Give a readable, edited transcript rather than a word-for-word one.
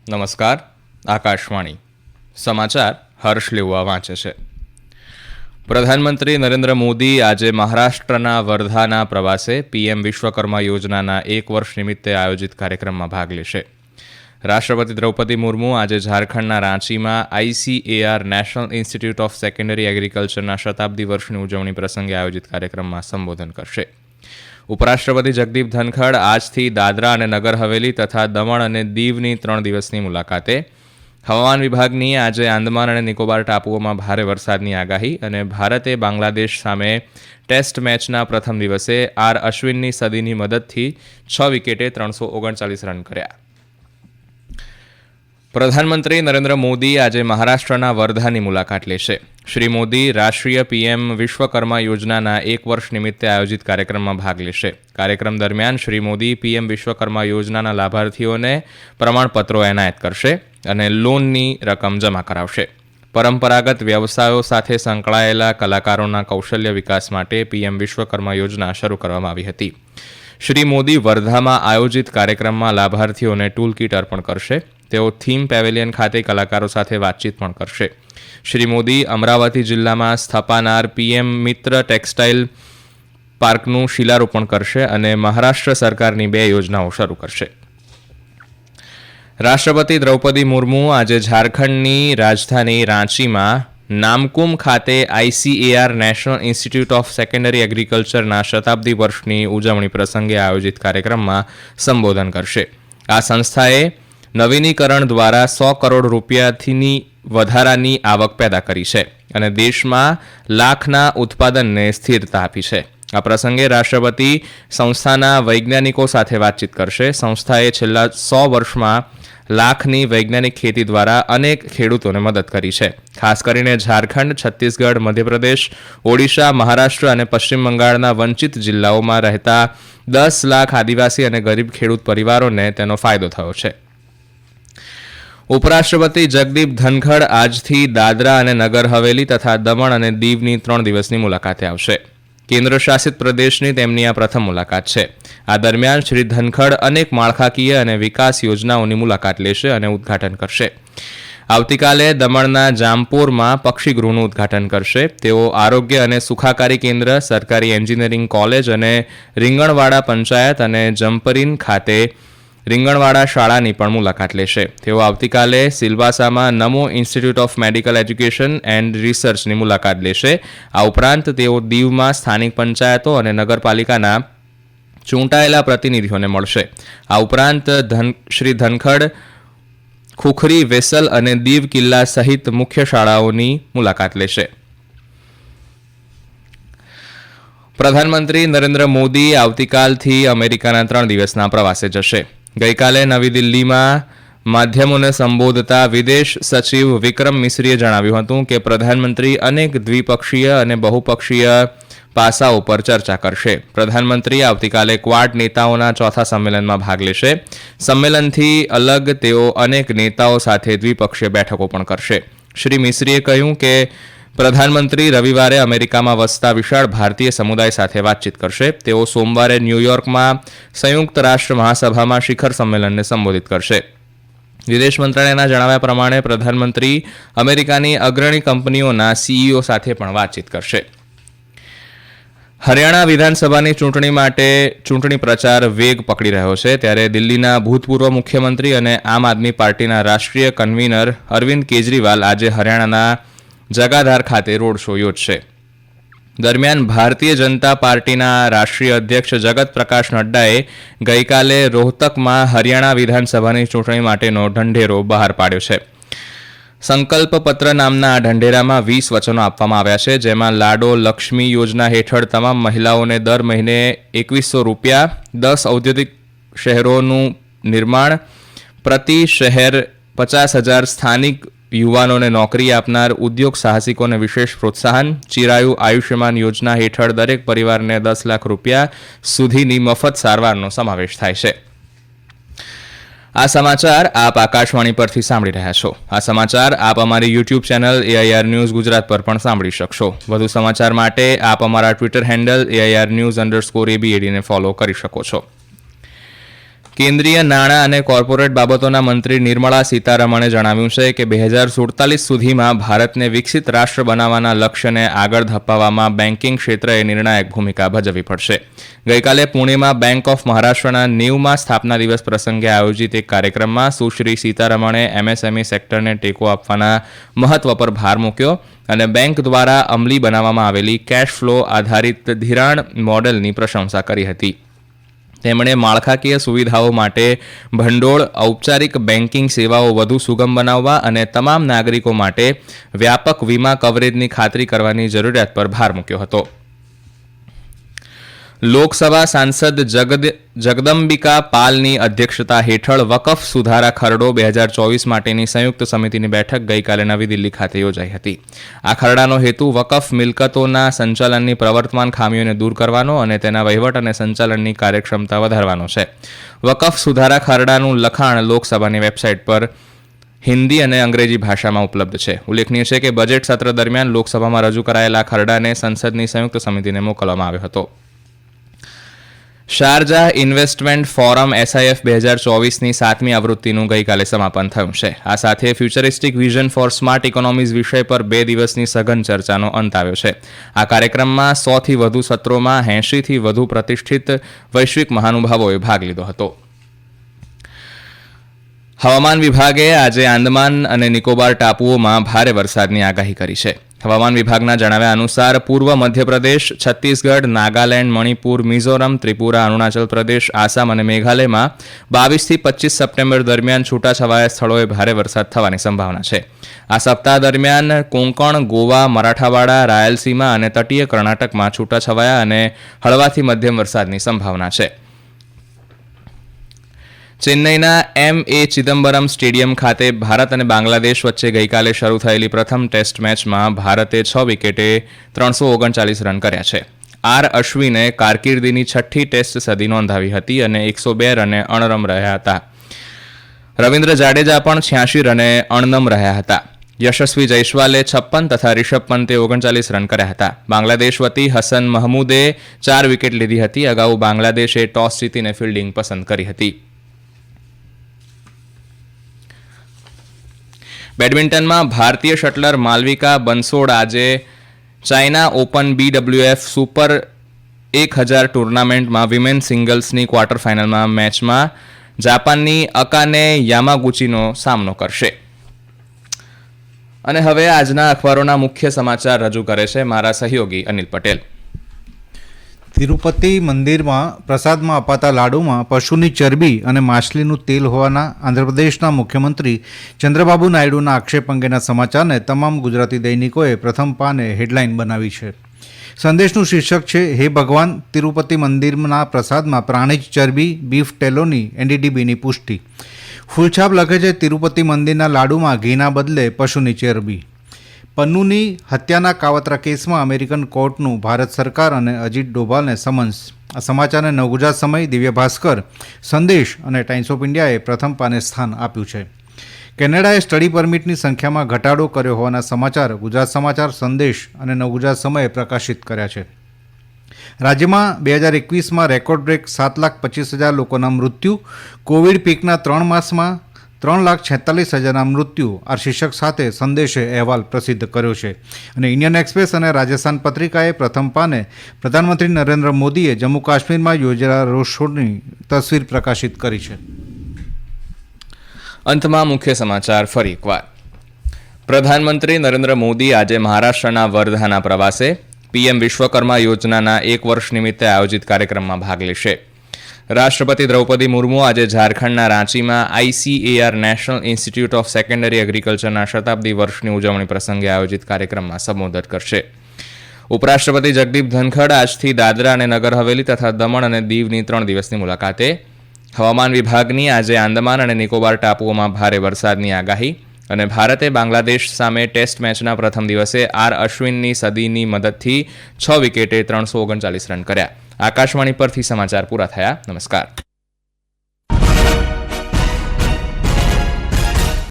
નમસ્કાર. આકાશવાણી સમાચાર હર્ષ લેવા વાંચે છે. પ્રધાનમંત્રી નરેન્દ્ર મોદી આજે મહારાષ્ટ્રના વર્ધાના પ્રવાસે પીએમ વિશ્વકર્મા યોજનાના 1 વર્ષ નિમિત્તે આયોજિત કાર્યક્રમમાં ભાગ લેશે. રાષ્ટ્રપતિ દ્રૌપદી મુર્મુ આજે ઝારખંડના રાંચીમાં ICAR national institute of secondary એગ્રીકલ્ચરના શતાબ્દી વર્ષની ઉજવણી પ્રસંગે આયોજિત કાર્યક્રમમાં સંબોધન કરશે. ઉપરાષ્ટ્રપતિ જગદીપ ધનખડ આજથી દાદરા અને નગર હવેલી તથા દમણ અને દીવની 3 દિવસની મુલાકાતે. હવામાન વિભાગની આજે આંદમાન અને નિકોબાર ટાપુઓમાં ભારે વરસાદની આગાહી અને ભારતે બાંગ્લાદેશ સામે ટેસ્ટ મેચના પ્રથમ દિવસે અશ્વિનની સદીની મદદથી 6 વિકેટે 339 રન કર્યા. પ્રધાનમંત્રી નરેન્દ્ર મોદી આજે મહારાષ્ટ્રના વર્ધાની મુલાકાત લેશે. શ્રી મોદી રાષ્ટ્રીય પીએમ વિશ્વકર્મા યોજનાના 1 વર્ષ નિમિત્તે આયોજિત કાર્યક્રમમાં ભાગ લેશે. કાર્યક્રમ દરમિયાન શ્રી મોદી પીએમ વિશ્વકર્મા યોજનાના લાભાર્થીઓને પ્રમાણપત્રો એનાયત કરશે અને લોનની રકમ જમા કરાવશે. પરંપરાગત વ્યવસાયો સાથે સંકળાયેલા કલાકારોના કૌશલ્ય વિકાસ માટે પીએમ વિશ્વકર્મા યોજના શરૂ કરવામાં આવી હતી. શ્રી મોદી વર્ધામાં આયોજિત કાર્યક્રમમાં લાભાર્થીઓને ટૂલ કીટ અર્પણ કરશે. તેઓ થીમ પેવેલિયન ખાતે કલાકારો સાથે વાતચીત પણ કરશે. શ્રી મોદી અમરાવતી જિલ્લામાં સ્થપાનાર પીએમ મિત્ર ટેક્સટાઇલ પાર્કનું શિલારોપણ કરશે અને મહારાષ્ટ્ર સરકારની 2 યોજનાઓ શરૂ કરશે. રાષ્ટ્રપતિ દ્રૌપદી મુર્મુ આજે ઝારખંડની રાજધાની રાંચીમાં નામકુમ ખાતે ICAR national institute of secondary એગ્રીકલ્ચરના શતાબ્દી વર્ષની ઉજવણી પ્રસંગે આયોજિત કાર્યક્રમમાં સંબોધન કરશે. આ સંસ્થાએ નવીનીકરણ દ્વારા 100 કરોડ રૂપિયાથી વધારાની આવક પેદા કરી છે અને દેશમાં લાખના ઉત્પાદનને સ્થિરતા આપી છે. આ પ્રસંગે રાષ્ટ્રપતિ સંસ્થાના વૈજ્ઞાનિકો સાથે વાતચીત કરશે. સંસ્થાએ છેલ્લા 100 વર્ષમાં લાખની વૈજ્ઞાનિક ખેતી દ્વારા અનેક ખેડૂતોને મદદ કરી છે. ખાસ કરીને ઝારખંડ, છત્તીસગઢ, મધ્યપ્રદેશ, ઓડિશા, મહારાષ્ટ્ર અને પશ્ચિમ બંગાળના વંચિત જિલ્લાઓમાં રહેતા 10 લાખ આદિવાસી અને ગરીબ ખેડૂત પરિવારોને તેનો ફાયદો થયો છે. ઉપરાષ્ટ્રપતિ જગદીપ ધનખડ આજથી દાદરા અને નગર હવેલી તથા દમણ અને દીવની 3 દિવસની મુલાકાતે આવશે. કેન્દ્ર શાસિત પ્રદેશની તેમની આ પ્રથમ મુલાકાત છે. આ દરમિયાન શ્રી ધનખડ અનેક માળખાકીય અને વિકાસ યોજનાઓની મુલાકાત લેશે અને ઉદ્ઘાટન કરશે. આવતીકાલે દમણના જામપોરમાં પક્ષીગૃહનું ઉદ્ઘાટન કરશે. તેઓ આરોગ્ય અને સુખાકારી કેન્દ્ર, સરકારી એન્જિનિયરિંગ કોલેજ અને રીંગણવાડા પંચાયત અને જંપરીન ખાતે રીંગણવાડા શાળાની પણ મુલાકાત લેશે. તેઓ આવતીકાલે સિલવાસામાં Namo institute of medical education and રિસર્ચની મુલાકાત લેશે. આ ઉપરાંત તેઓ દીવમાં સ્થાનિક પંચાયતો અને નગરપાલિકાના ચૂંટાયેલા પ્રતિનિધિઓને મળશે. આ ઉપરાંત શ્રી ધનખડ ખુખરી, વેસલ અને દીવ કિલ્લા સહિત મુખ્ય શાળાઓની મુલાકાત લેશે. પ્રધાનમંત્રી નરેન્દ્ર મોદી આવતીકાલથી અમેરિકાના 3 દિવસના પ્રવાસે જશે. ગઈકાલે નવી દિલ્હીમાં માધ્યમોને સંબોધતા વિદેશ સચિવ વિક્રમ મિશ્રીએ જણાવ્યું હતું કે પ્રધાનમંત્રી અનેક દ્વિપક્ષીય અને બહુપક્ષીય પાસાઓ પર ચર્ચા કરશે. પ્રધાનમંત્રી આવતીકાલે ક્વાડ નેતાઓના 4થા સંમેલનમાં ભાગ લેશે. સંમેલનથી અલગ તેઓ અનેક નેતાઓ સાથે દ્વિપક્ષીય બેઠકો પણ કરશે. શ્રી મિશ્રીએ કહ્યું કે પ્રધાનમંત્રી રવિવારે અમેરિકામાં વસતા વિશાળ ભારતીય સમુદાય સાથે વાતચીત કરશે. તેઓ સોમવારે ન્યૂયોર્કમાં સંયુક્ત રાષ્ટ્ર મહાસભામાં શિખર સંમેલનને સંબોધિત કરશે. વિદેશ મંત્રાલયના જણાવ્યા પ્રમાણે પ્રધાનમંત્રી અમેરિકાની અગ્રણી કંપનીઓના CEO સાથે પણ વાતચીત કરશે. હરિયાણા વિધાનસભાની ચૂંટણી માટે ચૂંટણી પ્રચાર વેગ પકડી રહ્યો છે. ત્યારે દિલ્હીના ભૂતપૂર્વ મુખ્યમંત્રી અને આમ આદમી પાર્ટીના રાષ્ટ્રીય કન્વીનર અરવિંદ કેજરીવાલ આજે હરિયાણાના જગાધાર ખાતે રોડ શો યોજશે. દરમિયાન ભારતીય જનતા પાર્ટીના રાષ્ટ્રીય અધ્યક્ષ જગત પ્રકાશ નડ્ડાએ ગઈકાલે રોહતકમાં હરિયાણા વિધાનસભાની ચૂંટણી માટેનો ઢંઢેરો બહાર પાડ્યો છે. સંકલ્પ પત્ર નામના આ ઢંઢેરામાં 20 વચનો આપવામાં આવ્યા છે, જેમાં લાડો લક્ષ્મી યોજના હેઠળ તમામ મહિલાઓને દર મહિને ₹2100, 10 ઔદ્યોગિક શહેરોનું નિર્માણ, પ્રતિ શહેર 50,000 સ્થાનિક યુવાનોને નોકરી આપનાર ઉદ્યોગ સાહસિકોને વિશેષ પ્રોત્સાહન, ચિરાયુ આયુષ્યમાન યોજના હેઠળ દરેક પરિવારને ₹10 લાખ સુધીની મફત સારવારનો સમાવેશ થાય છે. આ સમાચાર આપ આકાશવાણી પરથી સાંભળી રહ્યા છો. આ સમાચાર આપ અમારી YouTube channel AIR news Gujarat પર પણ સાંભળી શકશો. વધુ સમાચાર માટે આપ અમારા ટ્વિટર હેન્ડલ AIR News_ABAD ને ફોલો કરી શકો છો. કેન્દ્રીય નાણાં અને કોર્પોરેટ બાબતોના મંત્રી નિર્મળા સીતારમણે જણાવ્યું છે કે 2047 સુધીમાં ભારતને વિકસિત રાષ્ટ્ર બનાવવાના લક્ષ્યને આગળ ધપાવવામાં બેન્કિંગ ક્ષેત્રએ નિર્ણાયક ભૂમિકા ભજવવી પડશે. ગઈકાલે પુણેમાં બેંક ઓફ મહારાષ્ટ્રના 90મા સ્થાપના દિવસ પ્રસંગે આયોજિત એક કાર્યક્રમમાં સુશ્રી સીતારમણે એમએસએમઈ સેક્ટરને ટેકો આપવાના મહત્વ પર ભાર મૂક્યો અને બેંક દ્વારા અમલી બનાવવામાં આવેલી કેશ ફ્લો આધારિત ધિરાણ મોડેલની પ્રશંસા કરી હતી. તેમણે માળખાકીય સુવિધાઓ માટે ભંડોળ, ઔપચારિક બેન્કિંગ સેવાઓ વધુ સુગમ બનાવવા અને તમામ નાગરિકો માટે વ્યાપક વીમા કવરેજની ખાતરી કરવાની જરૂરિયાત પર ભાર મૂક્યો હતો. લોકસભા સાંસદ જગદંબિકા પાલની અધ્યક્ષતા હેઠળ વકફ સુધારા ખરડો 2024 માટેની સંયુક્ત સમિતિની બેઠક ગઈકાલે નવી દિલ્હી ખાતે યોજાઈ હતી. આ ખરડાનો હેતુ વકફ મિલકતોના સંચાલનની પ્રવર્તમાન ખામીઓને દૂર કરવાનો અને તેના વહીવટ અને સંચાલનની કાર્યક્ષમતા વધારવાનો છે. વકફ સુધારા ખરડાનું લખાણ લોકસભાની વેબસાઇટ પર હિન્દી અને અંગ્રેજી ભાષામાં ઉપલબ્ધ છે. ઉલ્લેખનીય છે કે બજેટ સત્ર દરમિયાન લોકસભામાં રજૂ કરાયેલા ખરડાને સંસદની સંયુક્ત સમિતિને મોકલવામાં આવ્યો હતો. શારજાહ ઇન્વેસ્ટમેન્ટ ફોરમ SIF 2024ની 7મી આવૃત્તિનું ગઈકાલે સમાપન થયું છે. આ સાથે futuristic vision for smart economies વિષય પર 2 દિવસની સઘન ચર્ચાનો અંત આવ્યો છે. આ કાર્યક્રમમાં 100થી વધુ સત્રોમાં 80થી વધુ પ્રતિષ્ઠિત વૈશ્વિક મહાનુભાવોએ ભાગ લીધો હતો. હવામાન વિભાગે આજે આંદમાન અને નિકોબાર ટાપુઓમાં ભારે વરસાદની આગાહી કરી છે. હવામાન વિભાગના જણાવ્યા અનુસાર પૂર્વ મધ્યપ્રદેશ, છત્તીસગઢ, નાગાલેન્ડ, મણિપુર, મિઝોરમ, ત્રિપુરા, અરુણાચલ પ્રદેશ, આસામ અને મેઘાલયમાં 22થી 25 સપ્ટેમ્બર દરમિયાન છૂટાછવાયા સ્થળોએ ભારે વરસાદ થવાની સંભાવના છે. આ સપ્તાહ દરમિયાન કોંકણ, ગોવા, મરાઠાવાડા, રાયલસીમા અને તટીય કર્ણાટકમાં છૂટાછવાયા અને હળવાથી મધ્યમ વરસાદની સંભાવના છે. ચેન્નઈના M.A. ચિદમ્બરમ સ્ટેડિયમ ખાતે ભારત અને બાંગ્લાદેશ વચ્ચે ગઈકાલે શરૂ થયેલી પ્રથમ ટેસ્ટ મેચમાં ભારતે 6 વિકેટે 339 રન કર્યા છે. R. અશ્વિને કારકિર્દીની 6ઠ્ઠી ટેસ્ટ સદી નોંધાવી હતી અને 102 રને અણરમ રહ્યા હતા. રવિન્દ્ર જાડેજા પણ 86 રને અણનમ રહ્યા હતા. યશસ્વી જયસ્વાલે 56 તથા રિષભ પંતે 39 રન કર્યા હતા. બાંગ્લાદેશ વતી હસન મહમૂદે 4 વિકેટ લીધી હતી. અગાઉ બાંગ્લાદેશે ટોસ જીતીને ફિલ્ડિંગ પસંદ કરી હતી. બેડમિન્ટનમાં ભારતીય શટલર માલવિકા બનસોડ આજે ચાઇના ઓપન BWF સુપર 1000 ટુર્નામેન્ટમાં વિમેન સિંગલ્સની ક્વાર્ટર ફાઇનલમાં મેચમાં જાપાનની અકાને યામાગુચીનો સામનો કરશે. અને હવે આજના અખબારોના મુખ્ય સમાચાર રજૂ કરે છે મારા સહયોગી અનિલ પટેલ. તિરુપતિ મંદિરમાં પ્રસાદમાં અપાતા લાડુમાં પશુની ચરબી અને માછલીનું તેલ હોવાના આંધ્રપ્રદેશના મુખ્યમંત્રી ચંદ્રબાબુ નાયડુના આક્ષેપ અંગેના સમાચારને તમામ ગુજરાતી દૈનિકોએ પ્રથમ પાને હેડલાઇન બનાવી છે. સંદેશનું શીર્ષક છે, હે ભગવાન, તિરુપતિ મંદિરના પ્રસાદમાં પ્રાણીજ ચરબી, બીફ ટેલોની NDDBની પુષ્ટિ. ફૂલછાપ લખે છે, તિરુપતિ મંદિરના લાડુમાં ઘીના બદલે પશુની ચરબી. પન્નુની હત્યાના કાવતરા કેસમાં અમેરિકન કોર્ટનું ભારત સરકાર અને અજીત ડોભાલને સમન્સ. આ સમાચારને નવગુજરાત સમય, દિવ્ય ભાસ્કર, સંદેશ અને ટાઈમ્સ ઓફ ઇન્ડિયાએ પ્રથમ પાને સ્થાન આપ્યું છે. કેનેડાએ સ્ટડી પરમિટની સંખ્યામાં ઘટાડો કર્યો હોવાના સમાચાર ગુજરાત સમાચાર, સંદેશ અને નવગુજરાત સમયે પ્રકાશિત કર્યા છે. રાજ્યમાં 2021માં રેકોર્ડ બ્રેક 7,25,000 લોકોના મૃત્યુ. કોવિડ પીકના 3 માસમાં 3,46,000ના મૃત્યુ. આ શીર્ષક સાથે સંદેશે અહેવાલ પ્રસિદ્ધ કર્યો છે. અને ઇન્ડિયન એક્સપ્રેસ અને રાજસ્થાન પત્રિકાએ પ્રથમ પાને પ્રધાનમંત્રી નરેન્દ્ર મોદીએ જમ્મુ કાશ્મીરમાં યોજેલા રોડ શોની તસવીર પ્રકાશિત કરી છે. અંતમાં મુખ્ય સમાચાર ફરી એકવાર. પ્રધાનમંત્રી નરેન્દ્ર મોદી આજે મહારાષ્ટ્રના વર્ધાના પ્રવાસે PM વિશ્વકર્મા યોજનાના 1 વર્ષ નિમિત્તે આયોજિત કાર્યક્રમમાં ભાગ લેશે. રાષ્ટ્રપતિ દ્રૌપદી મુર્મુ આજે ઝારખંડના રાંચીમાં ICAR national institute of secondary એગ્રીકલ્ચરના શતાબ્દી વર્ષની ઉજવણી પ્રસંગે આયોજિત કાર્યક્રમમાં સંબોધન કરશે. ઉપરાષ્ટ્રપતિ જગદીપ ધનખડ આજથી દાદરા અને નગર હવેલી તથા દમણ અને દીવની 3 દિવસની મુલાકાતે. હવામાન વિભાગની આજે આંદમાન અને નિકોબાર ટાપુઓમાં ભારે વરસાદની આગાહી. અને ભારતે બાંગ્લાદેશ સામે ટેસ્ટ મેચના પ્રથમ દિવસે R. અશ્વિનની સદીની મદદથી 6 વિકેટે 339 રન કર્યા. આકાશવાણી પરથી સમાચાર પૂરા થયા. નમસ્કાર.